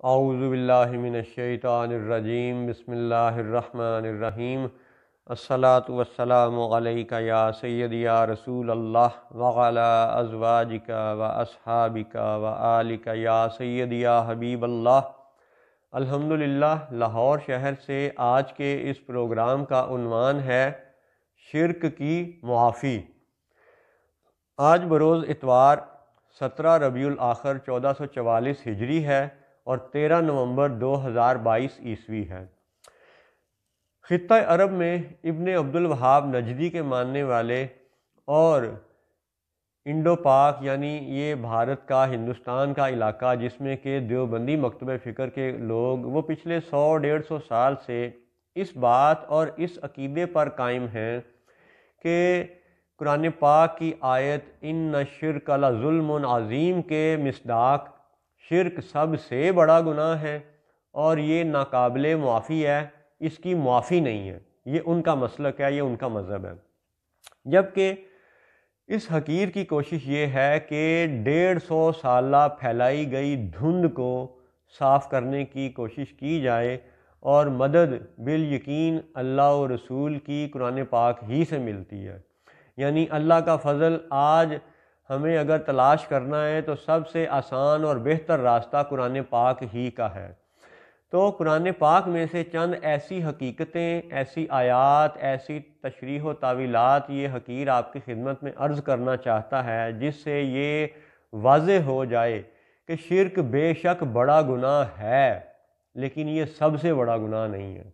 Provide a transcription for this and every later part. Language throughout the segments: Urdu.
اعوذ باللہ من الشیطان الرجیم، بسم اللہ الرحمن الرحیم۔ الصلاۃ والسلام علیک یا سیدی یا رسول اللہ وعلی ازواجک و اصحابک و آلک یا سیدی یا حبیب اللہ۔ الحمدللہ، لاہور شہر سے آج کے اس پروگرام کا عنوان ہے شرک کی معافی۔ آج بروز اتوار 17 ربیع الاخر 1444 ہجری ہے اور 13 نومبر 2022 عیسوی ہے۔ خطہ عرب میں ابن عبد الوہاب نجدی کے ماننے والے اور انڈو پاک یعنی یہ بھارت کا، ہندوستان کا علاقہ جس میں کہ دیوبندی مکتبہ فکر کے لوگ وہ پچھلے 100-150 سال سے اس بات اور اس عقیدے پر قائم ہیں کہ قرآن پاک کی آیت ان الشرک لظلم عظیم کے مصداق شرک سب سے بڑا گناہ ہے اور یہ ناقابل معافی ہے، اس کی معافی نہیں ہے۔ یہ ان کا مسلک ہے، یہ ان کا مذہب ہے۔ جبکہ اس حقیر کی کوشش یہ ہے کہ 150 سالہ پھیلائی گئی دھند کو صاف کرنے کی کوشش کی جائے اور مدد بالیقین اللہ و رسول کی قرآن پاک ہی سے ملتی ہے۔ یعنی اللہ کا فضل آج ہمیں اگر تلاش کرنا ہے تو سب سے آسان اور بہتر راستہ قرآن پاک ہی کا ہے۔ تو قرآن پاک میں سے چند ایسی حقیقتیں، ایسی آیات، ایسی تشریح و تعویلات یہ حقیر آپ کی خدمت میں عرض کرنا چاہتا ہے جس سے یہ واضح ہو جائے کہ شرک بے شک بڑا گناہ ہے لیکن یہ سب سے بڑا گناہ نہیں ہے۔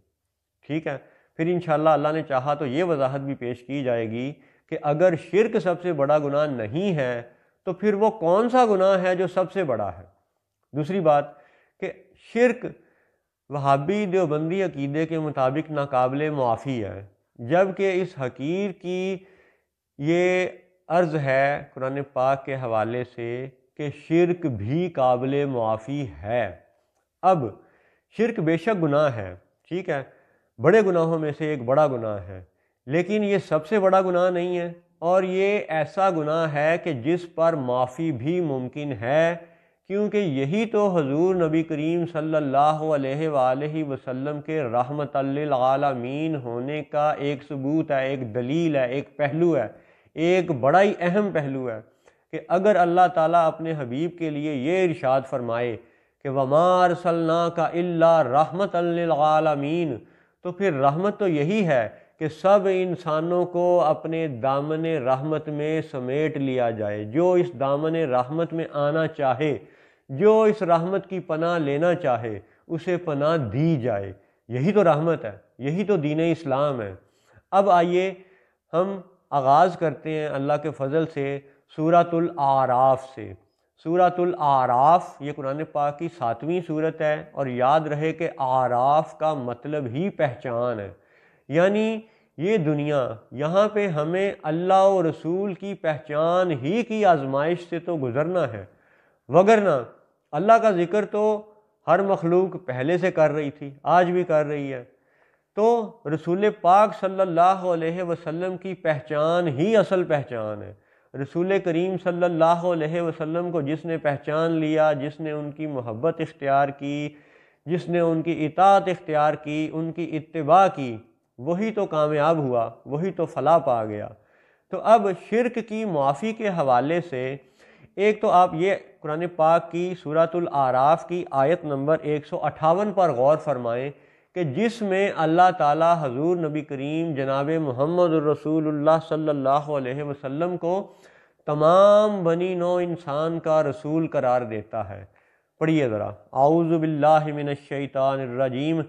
ٹھیک ہے، پھر انشاءاللہ اللہ نے چاہا تو یہ وضاحت بھی پیش کی جائے گی کہ اگر شرک سب سے بڑا گناہ نہیں ہے تو پھر وہ کون سا گناہ ہے جو سب سے بڑا ہے۔ دوسری بات کہ شرک وہابی دیوبندی عقیدے کے مطابق ناقابل معافی ہے، جبکہ اس حقیر کی یہ عرض ہے قرآن پاک کے حوالے سے کہ شرک بھی قابل معافی ہے۔ اب شرک بے شک گناہ ہے، ٹھیک ہے، بڑے گناہوں میں سے ایک بڑا گناہ ہے، لیکن یہ سب سے بڑا گناہ نہیں ہے اور یہ ایسا گناہ ہے کہ جس پر معافی بھی ممکن ہے، کیونکہ یہی تو حضور نبی کریم صلی اللہ علیہ وآلہ وسلم کے رحمت للعالمین ہونے کا ایک ثبوت ہے، ایک دلیل ہے، ایک پہلو ہے، ایک بڑا ہی اہم پہلو ہے کہ اگر اللہ تعالیٰ اپنے حبیب کے لیے یہ ارشاد فرمائے کہ وَمَا أَرْسَلْنَاكَ إِلَّا رَحْمَةً لِّلْعَالَمِينَ، تو پھر رحمت تو یہی ہے کہ سب انسانوں کو اپنے دامن رحمت میں سمیٹ لیا جائے۔ جو اس دامن رحمت میں آنا چاہے، جو اس رحمت کی پناہ لینا چاہے، اسے پناہ دی جائے۔ یہی تو رحمت ہے، یہی تو دین اسلام ہے۔ اب آئیے ہم آغاز کرتے ہیں اللہ کے فضل سے سورۃ الاعراف سے۔ سورۃ الاعراف یہ قرآن پاک کی 7ویں سورت ہے اور یاد رہے کہ اعراف کا مطلب ہی پہچان ہے، یعنی یہ دنیا، یہاں پہ ہمیں اللہ و رسول کی پہچان ہی کی آزمائش سے تو گزرنا ہے، وگرنہ اللہ کا ذکر تو ہر مخلوق پہلے سے کر رہی تھی، آج بھی کر رہی ہے، تو رسول پاک صلی اللہ علیہ وسلم کی پہچان ہی اصل پہچان ہے۔ رسول کریم صلی اللہ علیہ وسلم کو جس نے پہچان لیا، جس نے ان کی محبت اختیار کی، جس نے ان کی اطاعت اختیار کی، ان کی اتباع کی، وہی تو کامیاب ہوا، وہی تو فلاح پا گیا۔ تو اب شرک کی معافی کے حوالے سے ایک تو آپ یہ قرآن پاک کی سورۃ الاعراف کی آیت نمبر 158 پر غور فرمائیں کہ جس میں اللہ تعالی حضور نبی کریم جناب محمد الرسول اللہ صلی اللہ علیہ وسلم کو تمام بنی نوع انسان کا رسول قرار دیتا ہے۔ پڑھیے ذرا، اعوذ باللہ من الشیطان الرجیم،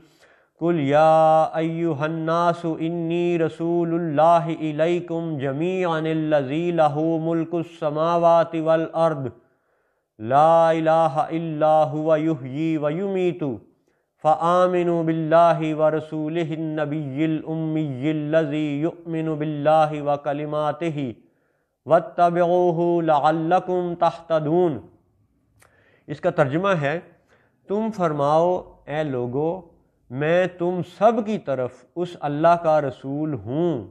قل یا ایہا الناس انی رسول اللہ الیکم جمیعا الذی لہ ملک السماوات والارض لا الہ الا هو یحیی ویمیت فآمنوا باللہ ورسولہ النبی الامی الذی یؤمن باللہ وکلماتہ واتبعوہ لعلکم تہتدون۔ اس کا ترجمہ ہے، تم فرماؤ اے لوگو میں تم سب کی طرف اس اللہ کا رسول ہوں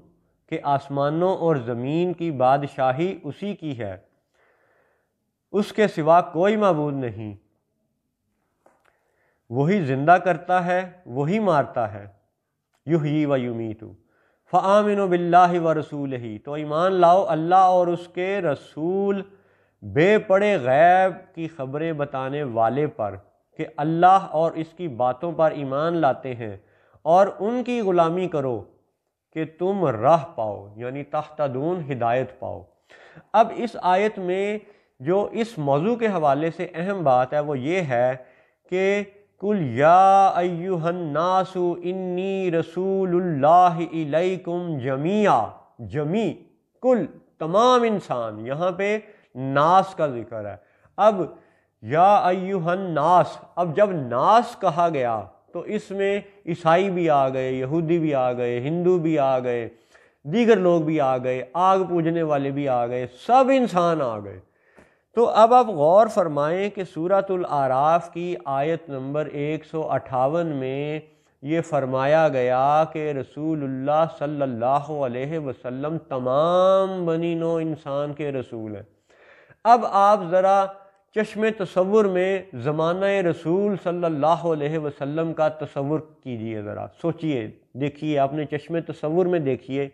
کہ آسمانوں اور زمین کی بادشاہی اسی کی ہے، اس کے سوا کوئی معبود نہیں، وہی زندہ کرتا ہے، وہی مارتا ہے، یحیی و یمیت، فآمنوا باللہ ورسولہ، تو ایمان لاؤ اللہ اور اس کے رسول بے پڑے غیب کی خبریں بتانے والے پر، کہ اللہ اور اس کی باتوں پر ایمان لاتے ہیں اور ان کی غلامی کرو کہ تم راہ پاؤ، یعنی تہتدون، ہدایت پاؤ۔ اب اس آیت میں جو اس موضوع کے حوالے سے اہم بات ہے وہ یہ ہے کہ قل یا ایھا الناس انی رسول اللہ الیکم جمیعا، جمی، کل، تمام انسان، یہاں پہ ناس کا ذکر ہے۔ اب یا ایھا الناس، اب جب ناس کہا گیا تو اس میں عیسائی بھی آ گئے، یہودی بھی آ گئے، ہندو بھی آ گئے، دیگر لوگ بھی آ گئے، آگ پوجنے والے بھی آ گئے، سب انسان آ گئے۔ تو اب آپ غور فرمائیں کہ سورۃ الاعراف کی آیت نمبر 158 میں یہ فرمایا گیا کہ رسول اللہ صلی اللہ علیہ وسلم تمام بنی نوع انسان کے رسول ہیں۔ اب آپ ذرا چشم تصور میں زمانہ رسول صلی اللہ علیہ وسلم کا تصور کیجئے، ذرا سوچئے، دیکھیے، اپنے چشم تصور میں دیکھیے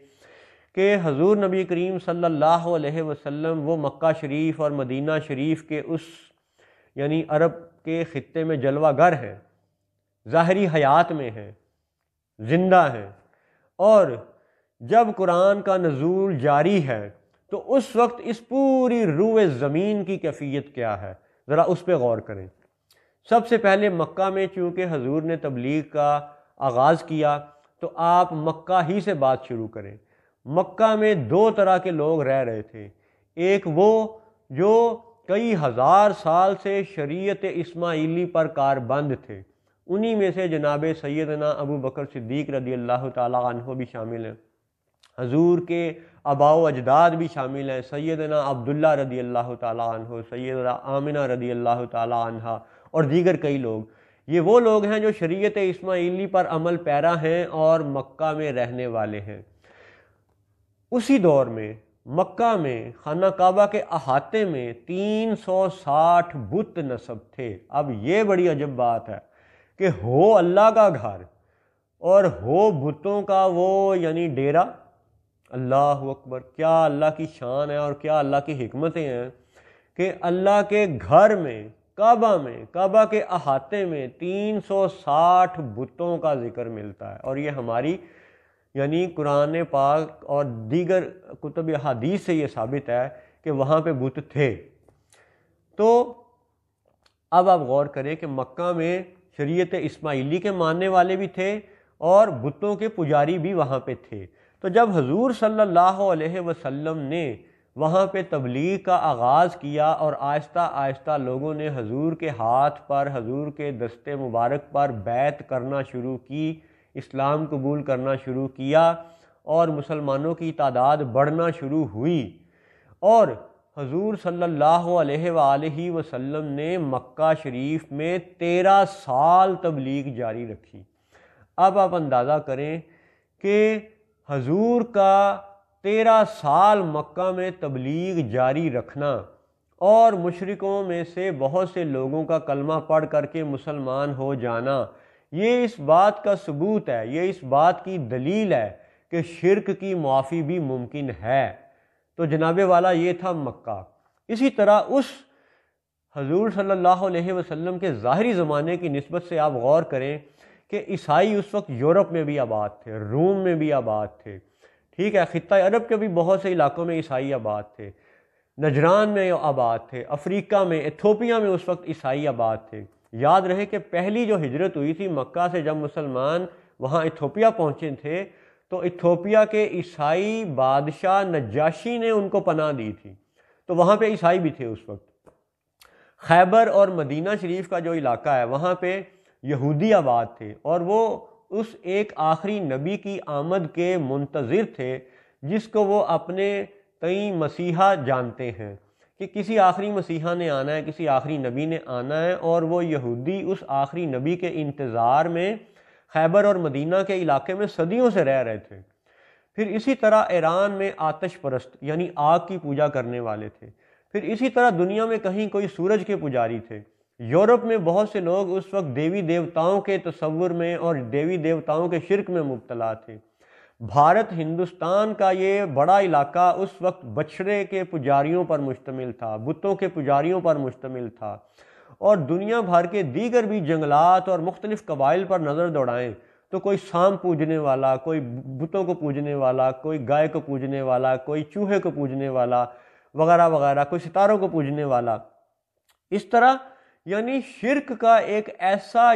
کہ حضور نبی کریم صلی اللہ علیہ وسلم وہ مکہ شریف اور مدینہ شریف کے اس یعنی عرب کے خطے میں جلوہ گر ہیں، ظاہری حیات میں ہیں، زندہ ہیں، اور جب قرآن کا نزول جاری ہے تو اس وقت اس پوری روئے زمین کی کیفیت کیا ہے، ذرا اس پہ غور کریں۔ سب سے پہلے مکہ میں چونکہ حضور نے تبلیغ کا آغاز کیا تو آپ مکہ ہی سے بات شروع کریں۔ مکہ میں دو طرح کے لوگ رہ رہے تھے، ایک وہ جو کئی ہزار سال سے شریعت اسماعیلی پر کاربند تھے، انہی میں سے جناب سیدنا ابو بکر صدیق رضی اللہ تعالیٰ عنہ بھی شامل ہیں، حضور کے آباء و اجداد بھی شامل ہیں، سیدنا عبداللہ رضی اللہ تعالیٰ عنہ، سیدنا آمنہ رضی اللہ تعالیٰ عنہ، اور دیگر کئی لوگ۔ یہ وہ لوگ ہیں جو شریعت اسماعیلی پر عمل پیرا ہیں اور مکہ میں رہنے والے ہیں۔ اسی دور میں مکہ میں خانہ کعبہ کے احاطے میں 360 بت نصب تھے۔ اب یہ بڑی عجب بات ہے کہ ہو اللہ کا گھر اور ہو بتوں کا وہ یعنی ڈیرا۔ اللہ اکبر، کیا اللہ کی شان ہے اور کیا اللہ کی حکمتیں ہیں کہ اللہ کے گھر میں، کعبہ کے احاطے میں 360 بتوں کا ذکر ملتا ہے، اور یہ ہماری یعنی قرآن پاک اور دیگر کتب حدیث سے یہ ثابت ہے کہ وہاں پہ بت تھے۔ تو اب آپ غور کریں کہ مکہ میں شریعت اسماعیلی کے ماننے والے بھی تھے اور بتوں کے پجاری بھی وہاں پہ تھے۔ تو جب حضور صلی اللہ علیہ وسلم نے وہاں پہ تبلیغ کا آغاز کیا اور آہستہ آہستہ لوگوں نے حضور کے ہاتھ پر، حضور کے دست مبارک پر بیعت کرنا شروع کی، اسلام قبول کرنا شروع کیا، اور مسلمانوں کی تعداد بڑھنا شروع ہوئی، اور حضور صلی اللہ علیہ وآلہ وسلم نے مکہ شریف میں 13 سال تبلیغ جاری رکھی۔ اب آپ اندازہ کریں کہ حضور کا 13 سال مکہ میں تبلیغ جاری رکھنا اور مشرکوں میں سے بہت سے لوگوں کا کلمہ پڑھ کر کے مسلمان ہو جانا، یہ اس بات کا ثبوت ہے، یہ اس بات کی دلیل ہے کہ شرک کی معافی بھی ممکن ہے۔ تو جناب والا یہ تھا مکہ۔ اسی طرح اس حضور صلی اللہ علیہ وسلم کے ظاہری زمانے کی نسبت سے آپ غور کریں کہ عیسائی اس وقت یورپ میں بھی آباد تھے، روم میں بھی آباد تھے، ٹھیک ہے، خطہ عرب کے بھی بہت سے علاقوں میں عیسائی آباد تھے، نجران میں آباد تھے، افریقہ میں، ایتھوپیا میں اس وقت عیسائی آباد تھے۔ یاد رہے کہ پہلی جو ہجرت ہوئی تھی مکہ سے، جب مسلمان وہاں ایتھوپیا پہنچے تھے تو ایتھوپیا کے عیسائی بادشاہ نجاشی نے ان کو پناہ دی تھی، تو وہاں پہ عیسائی بھی تھے اس وقت۔ خیبر اور مدینہ شریف کا جو علاقہ ہے وہاں پہ یہودی آباد تھے، اور وہ اس ایک آخری نبی کی آمد کے منتظر تھے جس کو وہ اپنے تئیں مسیحا جانتے ہیں کہ کسی آخری مسیحا نے آنا ہے، کسی آخری نبی نے آنا ہے، اور وہ یہودی اس آخری نبی کے انتظار میں خیبر اور مدینہ کے علاقے میں صدیوں سے رہ رہے تھے۔ پھر اسی طرح ایران میں آتش پرست یعنی آگ کی پوجا کرنے والے تھے۔ پھر اسی طرح دنیا میں کہیں کوئی سورج کے پجاری تھے، یورپ میں بہت سے لوگ اس وقت دیوی دیوتاؤں کے تصور میں اور دیوی دیوتاؤں کے شرک میں مبتلا تھے۔ بھارت ہندوستان کا یہ بڑا علاقہ اس وقت بچھڑے کے پجاریوں پر مشتمل تھا، بتوں کے پجاریوں پر مشتمل تھا، اور دنیا بھر کے دیگر بھی جنگلات اور مختلف قبائل پر نظر دوڑائیں تو کوئی سانپ پوجنے والا، کوئی بتوں کو پوجنے والا، کوئی گائے کو پوجنے والا، کوئی چوہے کو پوجنے والا وغیرہ وغیرہ، کوئی ستاروں کو پوجنے والا۔ اس طرح یعنی شرک کا ایک ایسا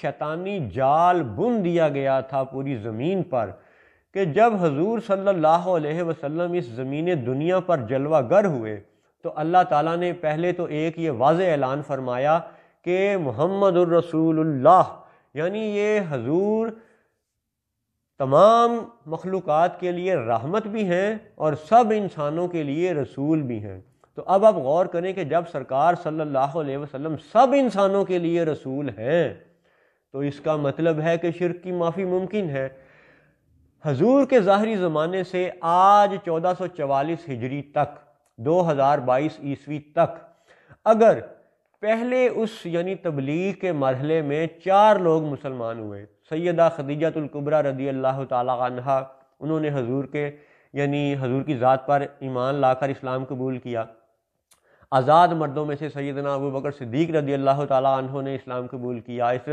شیطانی جال بن دیا گیا تھا پوری زمین پر کہ جب حضور صلی اللہ علیہ وسلم اس زمین دنیا پر جلوہ گر ہوئے تو اللہ تعالیٰ نے پہلے تو ایک یہ واضح اعلان فرمایا کہ محمد الرسول اللہ، یعنی یہ حضور تمام مخلوقات کے لیے رحمت بھی ہیں اور سب انسانوں کے لیے رسول بھی ہیں۔ تو اب آپ غور کریں کہ جب سرکار صلی اللہ علیہ وسلم سب انسانوں کے لیے رسول ہیں تو اس کا مطلب ہے کہ شرک کی معافی ممکن ہے۔ حضور کے ظاہری زمانے سے آج 1444 ہجری تک 2022 عیسوی تک اگر پہلے اس تبلیغ کے مرحلے میں 4 لوگ مسلمان ہوئے، سیدہ خدیجہ الکبریٰ رضی اللہ تعالی عنہا، انہوں نے حضور کی ذات پر ایمان لا کر اسلام قبول کیا۔ آزاد مردوں میں سے سیدنا ابو بکر صدیق رضی اللہ تعالی عنہ نے اسلام قبول کیا۔ اس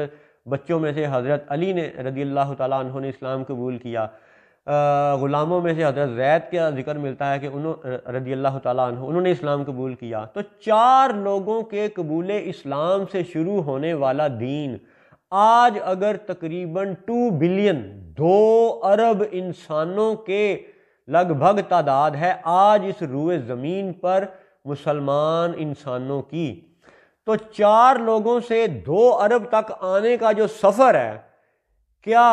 بچوں میں سے حضرت علی نے رضی اللہ تعالی عنہ نے اسلام قبول کیا۔ غلاموں میں سے حضرت زید کا ذکر ملتا ہے کہ رضی اللہ تعالیٰ عنہ انہوں نے اسلام قبول کیا۔ تو 4 لوگوں کے قبول اسلام سے شروع ہونے والا دین آج اگر تقریباً 2 بلین 2 ارب انسانوں کے لگ بھگ تعداد ہے آج اس روئے زمین پر مسلمان انسانوں کی، تو 4 لوگوں سے 2 ارب تک آنے کا جو سفر ہے، کیا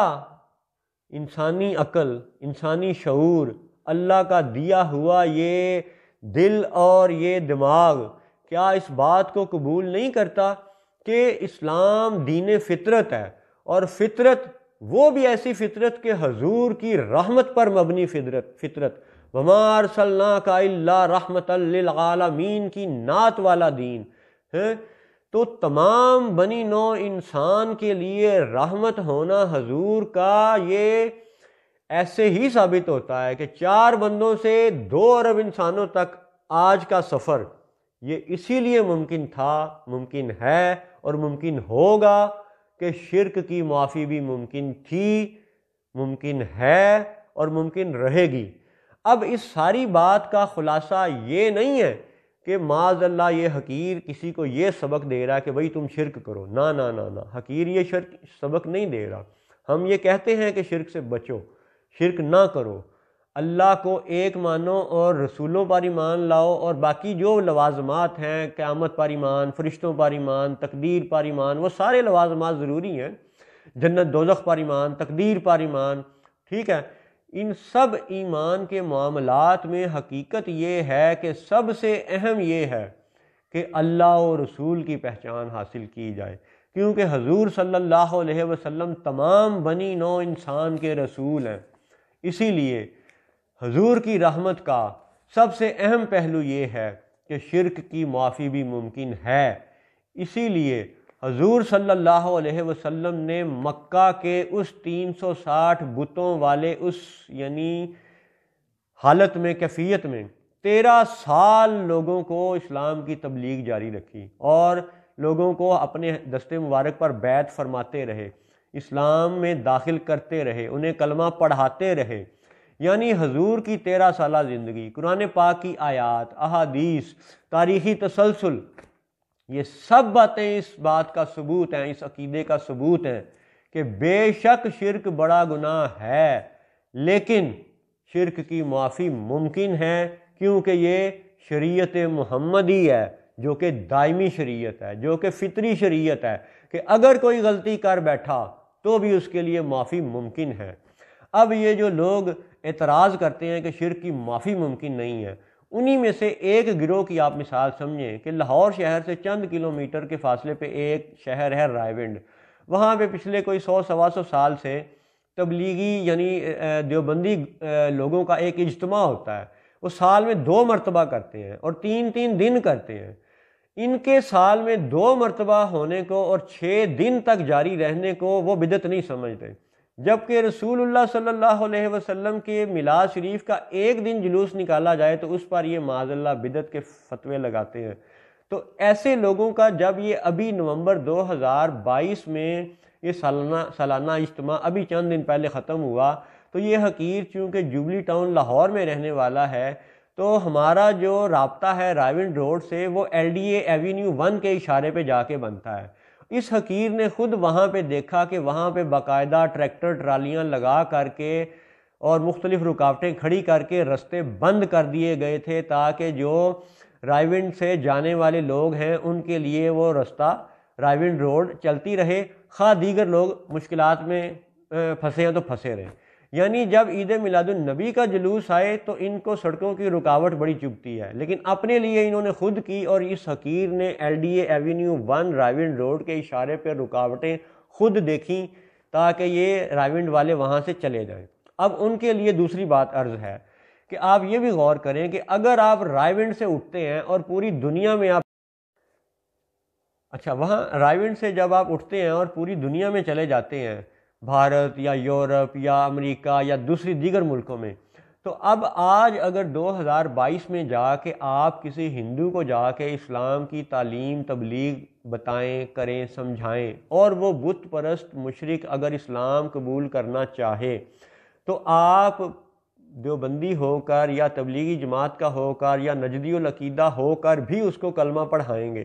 انسانی عقل، انسانی شعور، اللہ کا دیا ہوا یہ دل اور یہ دماغ کیا اس بات کو قبول نہیں کرتا کہ اسلام دین فطرت ہے، اور فطرت وہ بھی ایسی فطرت کہ حضور کی رحمت پر مبنی فطرت وما ارسلناک الا رحمتا للعالمین کی نعت والا دین ہے۔ تو تمام بنی نوع انسان کے لیے رحمت ہونا حضور کا یہ ایسے ہی ثابت ہوتا ہے کہ 4 بندوں سے 2 ارب انسانوں تک آج کا سفر یہ اسی لیے ممکن تھا، ممکن ہے اور ممکن ہوگا کہ شرک کی معافی بھی ممکن تھی، ممکن ہے اور ممکن رہے گی۔ اب اس ساری بات کا خلاصہ یہ نہیں ہے کہ معاذ اللہ یہ حقیر کسی کو یہ سبق دے رہا ہے کہ بھئی تم شرک کرو، نہ، حقیر یہ شرک سبق نہیں دے رہا۔ ہم یہ کہتے ہیں کہ شرک سے بچو، شرک نہ کرو، اللہ کو ایک مانو اور رسولوں پر ایمان لاؤ، اور باقی جو لوازمات ہیں، قیامت پر ایمان، فرشتوں پر ایمان، تقدیر پر ایمان، وہ سارے لوازمات ضروری ہیں، جنت دوزخ پر ایمان، تقدیر پر ایمان، ٹھیک ہے۔ ان سب ایمان کے معاملات میں حقیقت یہ ہے کہ سب سے اہم یہ ہے کہ اللہ و رسول کی پہچان حاصل کی جائے، کیونکہ حضور صلی اللہ علیہ وسلم تمام بنی نوع انسان کے رسول ہیں۔ اسی لیے حضور کی رحمت کا سب سے اہم پہلو یہ ہے کہ شرک کی معافی بھی ممکن ہے۔ اسی لیے حضور صلی اللہ علیہ وسلم نے مکہ کے اس 360 بتوں والے اس حالت میں، کیفیت میں 13 سال لوگوں کو اسلام کی تبلیغ جاری رکھی اور لوگوں کو اپنے دستے مبارک پر بیعت فرماتے رہے، اسلام میں داخل کرتے رہے، انہیں کلمہ پڑھاتے رہے۔ یعنی حضور کی 13 سالہ زندگی، قرآن پاک کی آیات، احادیث، تاریخی تسلسل، یہ سب باتیں اس بات کا ثبوت ہیں، اس عقیدے کا ثبوت ہیں کہ بے شک شرک بڑا گناہ ہے، لیکن شرک کی معافی ممکن ہے، کیونکہ یہ شریعت محمدی ہے جو کہ دائمی شریعت ہے، جو کہ فطری شریعت ہے، کہ اگر کوئی غلطی کر بیٹھا تو بھی اس کے لیے معافی ممکن ہے۔ اب یہ جو لوگ اعتراض کرتے ہیں کہ شرک کی معافی ممکن نہیں ہے، انہی میں سے ایک گروہ کی آپ مثال سمجھیں کہ لاہور شہر سے چند کلومیٹر کے فاصلے پہ ایک شہر ہے رائے، وہاں پہ پچھلے کوئی 100-125 سال سے تبلیغی دیوبندی لوگوں کا ایک اجتماع ہوتا ہے۔ وہ سال میں 2 مرتبہ کرتے ہیں اور 3 دن کرتے ہیں۔ ان کے سال میں 2 مرتبہ ہونے کو اور 6 دن تک جاری رہنے کو وہ بدعت نہیں سمجھتے، جبکہ رسول اللہ صلی اللہ علیہ وسلم کے میلاد شریف کا ایک دن جلوس نکالا جائے تو اس پر یہ معاذ اللہ بدعت کے فتوے لگاتے ہیں۔ تو ایسے لوگوں کا جب یہ ابھی نومبر 2022 میں یہ سالانہ اجتماع ابھی چند دن پہلے ختم ہوا، تو یہ حقیر چونکہ جوبلی ٹاؤن لاہور میں رہنے والا ہے، تو ہمارا جو رابطہ ہے رائیونڈ روڈ سے وہ LDA ایوینیو 1 کے اشارے پہ جا کے بنتا ہے۔ اس حقیر نے خود وہاں پہ دیکھا کہ وہاں پہ باقاعدہ ٹریکٹر ٹرالیاں لگا کر کے اور مختلف رکاوٹیں کھڑی کر کے رستے بند کر دیے گئے تھے تاکہ جو رائیونڈ سے جانے والے لوگ ہیں ان کے لیے وہ رستہ رائیونڈ روڈ چلتی رہے، خواہ دیگر لوگ مشکلات میں پھنسے ہیں تو پھنسے رہیں۔ یعنی جب عید میلاد النبی کا جلوس آئے تو ان کو سڑکوں کی رکاوٹ بڑی چبھتی ہے، لیکن اپنے لیے انہوں نے خود کی، اور اس حقیر نے LDA ایوینیو 1 رائیونڈ روڈ کے اشارے پہ رکاوٹیں خود دیکھیں تاکہ یہ رائیونڈ والے وہاں سے چلے جائیں۔ اب ان کے لیے دوسری بات عرض ہے کہ آپ یہ بھی غور کریں کہ اگر آپ رائیونڈ سے اٹھتے ہیں اور پوری دنیا میں وہاں رائیونڈ سے جب آپ اٹھتے ہیں اور پوری دنیا میں چلے جاتے ہیں، بھارت یا یورپ یا امریکہ یا دوسری دیگر ملکوں میں، تو اب آج اگر 2022 میں جا کے آپ کسی ہندو کو جا کے اسلام کی تعلیم تبلیغ بتائیں، کریں، سمجھائیں، اور وہ بت پرست مشرک اگر اسلام قبول کرنا چاہے تو آپ دیوبندی ہو کر یا تبلیغی جماعت کا ہو کر یا نجدی العقیدہ ہو کر بھی اس کو کلمہ پڑھائیں گے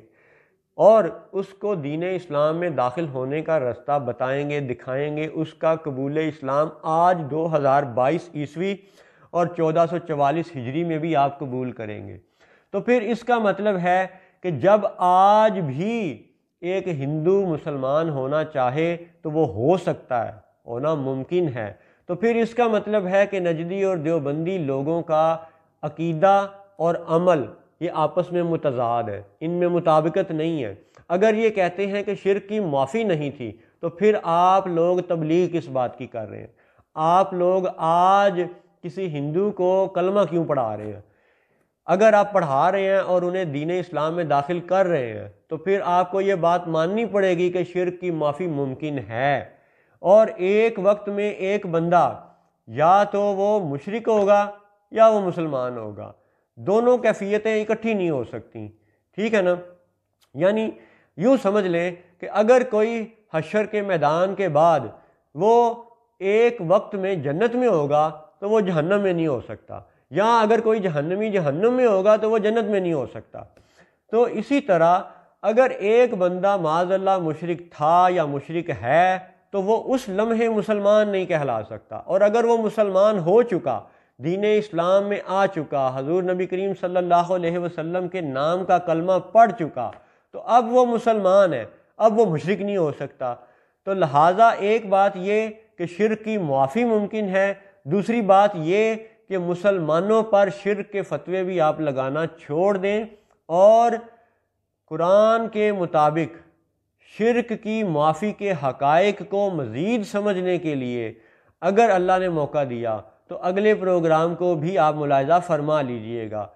اور اس کو دین اسلام میں داخل ہونے کا رستہ بتائیں گے، دکھائیں گے۔ اس کا قبول اسلام آج 2022 عیسوی اور 1444 ہجری میں بھی آپ قبول کریں گے۔ تو پھر اس کا مطلب ہے کہ جب آج بھی ایک ہندو مسلمان ہونا چاہے تو وہ ہو سکتا ہے، ہونا ممکن ہے، تو پھر اس کا مطلب ہے کہ نجدی اور دیوبندی لوگوں کا عقیدہ اور عمل یہ آپس میں متضاد ہے، ان میں مطابقت نہیں ہے۔ اگر یہ کہتے ہیں کہ شرک کی معافی نہیں تھی تو پھر آپ لوگ تبلیغ کس بات کی کر رہے ہیں؟ آپ لوگ آج کسی ہندو کو کلمہ کیوں پڑھا رہے ہیں؟ اگر آپ پڑھا رہے ہیں اور انہیں دین اسلام میں داخل کر رہے ہیں تو پھر آپ کو یہ بات ماننی پڑے گی کہ شرک کی معافی ممکن ہے، اور ایک وقت میں ایک بندہ یا تو وہ مشرک ہوگا یا وہ مسلمان ہوگا، دونوں کیفیتیں اکٹھی نہیں ہو سکتی، ٹھیک ہے نا؟ یعنی یوں سمجھ لیں کہ اگر کوئی حشر کے میدان کے بعد وہ ایک وقت میں جنت میں ہوگا تو وہ جہنم میں نہیں ہو سکتا، یا اگر کوئی جہنمی جہنم میں ہوگا تو وہ جنت میں نہیں ہو سکتا۔ تو اسی طرح اگر ایک بندہ معاذ اللہ مشرک تھا یا مشرک ہے تو وہ اس لمحے مسلمان نہیں کہلا سکتا، اور اگر وہ مسلمان ہو چکا، دین اسلام میں آ چکا، حضور نبی کریم صلی اللہ علیہ وسلم کے نام کا کلمہ پڑھ چکا، تو اب وہ مسلمان ہے، اب وہ مشرک نہیں ہو سکتا۔ تو لہٰذا ایک بات یہ کہ شرک کی معافی ممکن ہے، دوسری بات یہ کہ مسلمانوں پر شرک کے فتوے بھی آپ لگانا چھوڑ دیں، اور قرآن کے مطابق شرک کی معافی کے حقائق کو مزید سمجھنے کے لیے اگر اللہ نے موقع دیا تو اگلے پروگرام کو بھی آپ ملاحظہ فرما لیجئے گا۔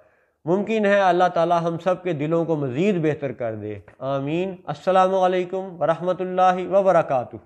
ممکن ہے اللہ تعالی ہم سب کے دلوں کو مزید بہتر کر دے، آمین۔ السلام علیکم ورحمۃ اللہ وبرکاتہ۔